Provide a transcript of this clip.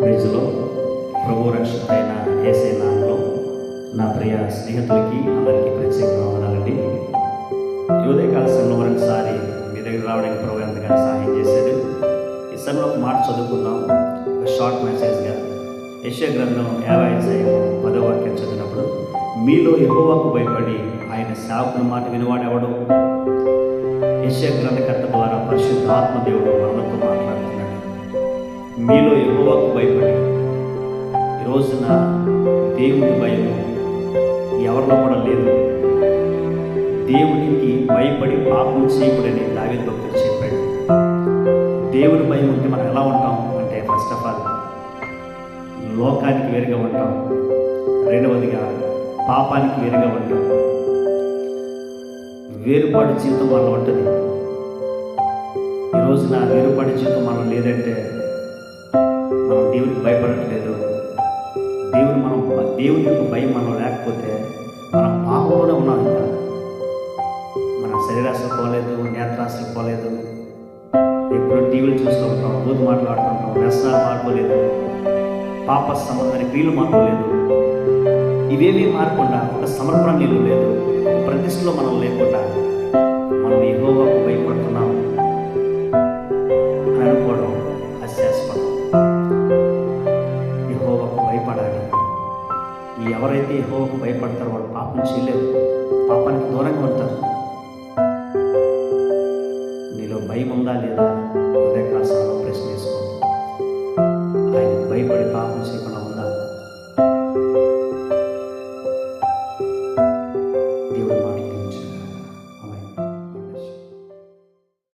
ప్రైజ్లో ప్రభు రక్షకుడైన యేసయ్య నామములో నా ప్రియ స్నేహితులకి అందరికీ ప్రత్యేకంగా వందనాలండి. ఈ ఉదయకాల సమయంలో మరొకసారి మీ దగ్గర రావడానికి ప్రభు ఎంతగానో సహాయం చేశాడు. ఈ సమయంలో ఒక మాట చదువుకుందాం, ఒక షార్ట్ మెసేజ్గా. యెషయా గ్రంథం 50 వాక్యం చదివినప్పుడు, మీలో యెహోవాకు భయపడి ఆయన సేవకుని మాట వినివాడెవడు? యెషయా గ్రంథకర్త ద్వారా పరిశుద్ధ ఆత్మదేవుడు మనతో మాట్లాడుతున్నాడు. మీలో యెహోవాకు భయపడి. ఈ రోజున దేవుని భయం ఎవరిలో కూడా లేదు. దేవునికి భయపడి పాపం చేయకూడని దావీదు భక్తుడు చెప్పాడు. దేవుని భయం ఉంటే మనం ఎలా ఉంటాం అంటే, ఫస్ట్ ఆఫ్ ఆల్ లోకానికి వేరుగా ఉంటాం, రెండవదిగా పాపానికి వేరుగా ఉంటాం. వేరుపాటు జీవితం మనలో ఉంటుంది. ఈ రోజున వేరుపాటు జీవితం మనం లేదంటే మనం దేవునికి భయపడట్లేదు. దేవుని యొక్క భయం మనం లేకపోతే మనం పాపంలోనే ఉన్నాం. ఇంకా మన శరీరాశలు పోలేదు, నేత్రాశలు పోలేదు, ఎప్పుడు టీవీలు చూస్తూ ఉంటాం, బూతు మాట్లాడుతుంటాం, వ్యసనాలు మారుకోలేదు, పాప సంబంధమైన క్రియలు మారుకోలేదు. ఇవేమీ మారకుండా ఒక సమర్పణ నీళ్ళు లేదు, ఒక ప్రతిష్టలో మనం లేకుండా మనం యెహోవాకు భయపడుతున్నాం అని అనుకోవడం హాస్యాస్పదం. యెహోవాకు భయపడాలి. ఎవరైతే యెహోవాకు భయపడతారో వాళ్ళు పాపం చేయలేరు, పాపానికి దూరంగా ఉంటారు. నీలో భయం ఉందా లేదా? ఉదయకాల సమయంలో ప్రశ్న వేసుకోండి. ఆయనకు భయపడి పాపం చేయకుండా